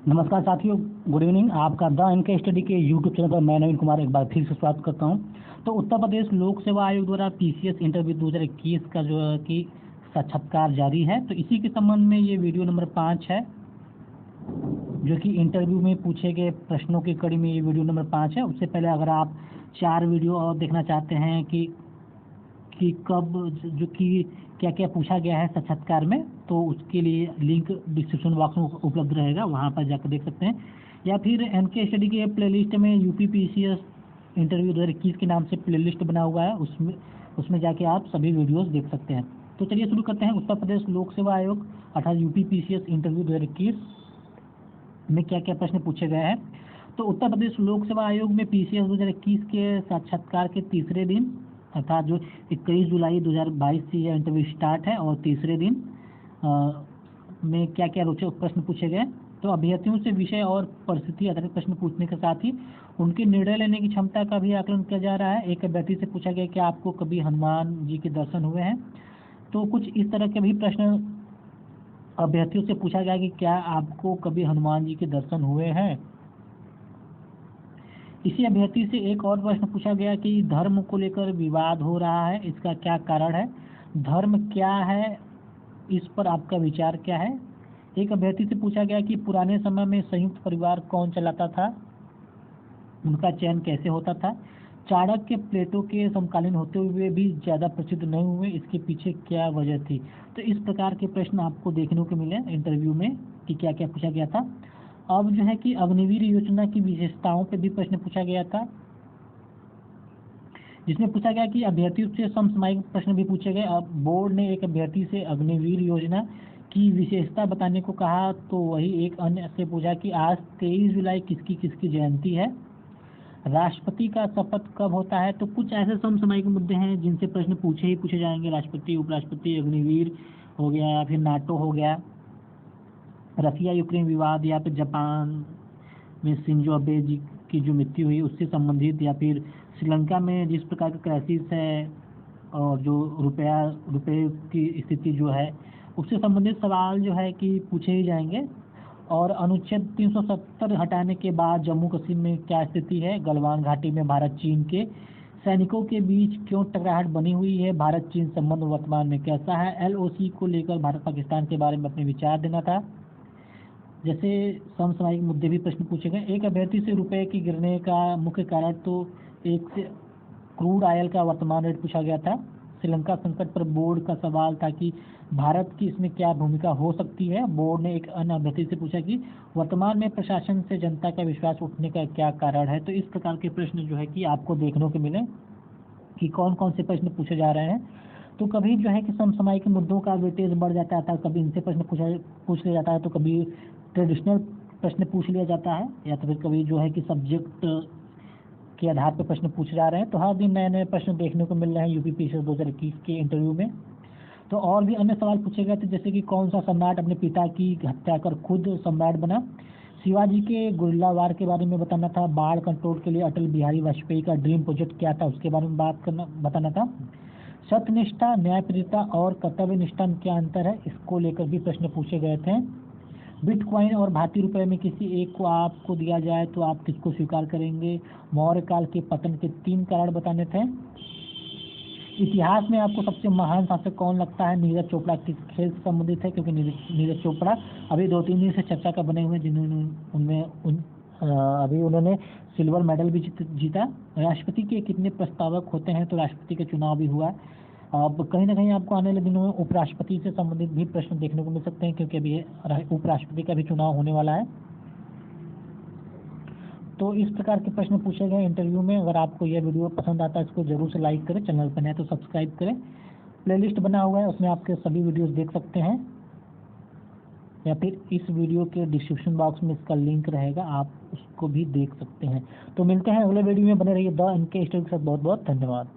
नमस्कार साथियों, good evening. आपका द एनके स्टडी के यूट्यूब चैनल पर मैं नवीन कुमार एक बार फिर से स्वागत करता हूं। तो उत्तर प्रदेश लोक सेवा आयोग द्वारा पीसीएस इंटरव्यू 2021 का जो है कि साक्षात्कार जारी है। तो इसी के संबंध में ये वीडियो नंबर 5 है, जो कि इंटरव्यू में पूछे गए प्रश्नों की कड़ी में ये वीडियो नंबर 5 है। उससे पहले अगर आप 4 वीडियो और देखना चाहते हैं कि कब जो कि क्या क्या पूछा गया है साक्षात्कार में, तो उसके लिए लिंक डिस्क्रिप्शन बॉक्स में उपलब्ध रहेगा, वहाँ पर जाकर देख सकते हैं। या फिर एनके स्टडी के प्लेलिस्ट में यूपी पीसीएस इंटरव्यू 2021 के नाम से प्लेलिस्ट बना हुआ है, उसमें जाके आप सभी वीडियोस देख सकते हैं। तो चलिए शुरू करते हैं। उत्तर प्रदेश लोक सेवा आयोग अर्थात यूपी पीसीएस इंटरव्यू 2021 में क्या क्या प्रश्न पूछे गए हैं। तो उत्तर प्रदेश लोक सेवा आयोग में पीसीएस 2021 के साक्षात्कार के तीसरे दिन अर्थात जो 21 जुलाई 2022 से यह इंटरव्यू स्टार्ट है और तीसरे दिन में क्या क्या रोचक प्रश्न पूछे गए। तो अभ्यर्थियों से विषय और परिस्थिति आधारित प्रश्न पूछने के साथ ही उनके निर्णय लेने की क्षमता का भी आकलन किया जा रहा है। एक अभ्यर्थी से पूछा गया कि आपको कभी हनुमान जी के दर्शन हुए हैं। तो कुछ इस तरह के भी प्रश्न अभ्यर्थियों से पूछा गया कि क्या आपको कभी हनुमान जी के दर्शन हुए हैं। इसी अभ्यर्थी से एक और प्रश्न पूछा गया कि धर्म को लेकर विवाद हो रहा है, इसका क्या कारण है, धर्म क्या है, इस पर आपका विचार क्या है। एक अभ्यर्थी से पूछा गया कि पुराने समय में संयुक्त परिवार कौन चलाता था, उनका चयन कैसे होता था, चाणक्य प्लेटो के समकालीन होते हुए भी ज़्यादा प्रसिद्ध नहीं हुए, इसके पीछे क्या वजह थी। तो इस प्रकार के प्रश्न आपको देखने को मिले इंटरव्यू में कि क्या क्या पूछा गया था। अब जो है कि अग्निवीर योजना की विशेषताओं पर भी प्रश्न पूछा गया था, जिसमें पूछा गया कि अभ्यर्थियों से समसामयिक प्रश्न भी पूछे गए। अब बोर्ड ने एक अभ्यर्थी से अग्निवीर योजना की विशेषता बताने को कहा, तो वही एक अन्य से पूछा कि आज 23 जुलाई किसकी किसकी जयंती है, राष्ट्रपति का शपथ कब होता है। तो कुछ ऐसे समसामयिक मुद्दे हैं जिनसे प्रश्न पूछे जाएंगे। राष्ट्रपति, उपराष्ट्रपति, अग्निवीर हो गया, या फिर नाटो हो गया, रसिया यूक्रेन विवाद, या फिर जापान में शिंजो अबे जी की जो मृत्यु हुई उससे संबंधित, या फिर श्रीलंका में जिस प्रकार का क्राइसिस है और जो रुपये की स्थिति जो है उससे संबंधित सवाल जो है कि पूछे ही जाएंगे। और अनुच्छेद 370 हटाने के बाद जम्मू कश्मीर में क्या स्थिति है, गलवान घाटी में भारत चीन के सैनिकों के बीच क्यों टकराहट बनी हुई है, भारत चीन संबंध वर्तमान में कैसा है, एलओसी को लेकर भारत पाकिस्तान के बारे में अपने विचार देना था। जैसे समसामयिक मुद्दे भी प्रश्न पूछे गए। एक अभ्यर्थी से रुपए के गिरने का मुख्य कारण, तो एक से क्रूड ऑयल का वर्तमान रेट पूछा गया था। श्रीलंका संकट पर बोर्ड का सवाल था कि भारत की इसमें क्या भूमिका हो सकती है। बोर्ड ने एक अन्य अभ्यर्थी से पूछा कि वर्तमान में प्रशासन से जनता का विश्वास उठने का क्या कारण है। तो इस प्रकार के प्रश्न जो है कि आपको देखने को मिले कि कौन कौन से प्रश्न पूछे जा रहे हैं। तो कभी जो है कि समसामयिक मुद्दों का वेटेज बढ़ जाता था, कभी इनसे प्रश्न पूछ लिया जाता है, तो कभी ट्रेडिशनल प्रश्न पूछ लिया जाता है, या तो फिर कभी जो है कि सब्जेक्ट के आधार पर प्रश्न पूछे जा रहे हैं। तो हर दिन नए नए प्रश्न देखने को मिल रहे हैं यूपी पीसीएस 2021 के इंटरव्यू में। तो और भी अन्य सवाल पूछे गए थे, जैसे कि कौन सा सम्राट अपने पिता की हत्या कर खुद सम्राट बना, शिवाजी के गुरिल्ला वार के बारे में बताना था, बाढ़ कंट्रोल के लिए अटल बिहारी वाजपेयी का ड्रीम प्रोजेक्ट क्या था उसके बारे में बताना था, सत्यनिष्ठा, न्यायप्रियता और कर्तव्य निष्ठा में क्या अंतर है, इसको लेकर भी प्रश्न पूछे गए थे। बिटकॉइन और भारतीय रुपए में किसी एक को आपको दिया जाए तो आप किसको स्वीकार करेंगे, मौर्य काल के पतन के 3 कारण बताने थे। इतिहास में आपको सबसे महान शासक कौन लगता है, नीरज चोपड़ा किस खेल से संबंधित है, क्योंकि नीरज चोपड़ा अभी 2-3 दिन से चर्चा का बने हुए हैं, जिन्होंने अभी उन्होंने सिल्वर मेडल भी जीता। राष्ट्रपति के कितने प्रस्तावक होते हैं, तो राष्ट्रपति का चुनाव भी हुआ। अब कहीं ना कहीं आपको आने वाले दिनों में उपराष्ट्रपति से संबंधित भी प्रश्न देखने को मिल सकते हैं, क्योंकि अभी उपराष्ट्रपति का भी चुनाव होने वाला है। तो इस प्रकार के प्रश्न पूछे गए इंटरव्यू में। अगर आपको यह वीडियो पसंद आता है इसको जरूर से लाइक करें, चैनल पर नए तो सब्सक्राइब करें। प्लेलिस्ट बना हुआ है, उसमें आपके सभी वीडियोस देख सकते हैं, या फिर इस वीडियो के डिस्क्रिप्शन बॉक्स में इसका लिंक रहेगा, आप उसको भी देख सकते हैं। तो मिलते हैं अगले वीडियो में, बने रहिए द एनके स्टडी के साथ। बहुत बहुत धन्यवाद।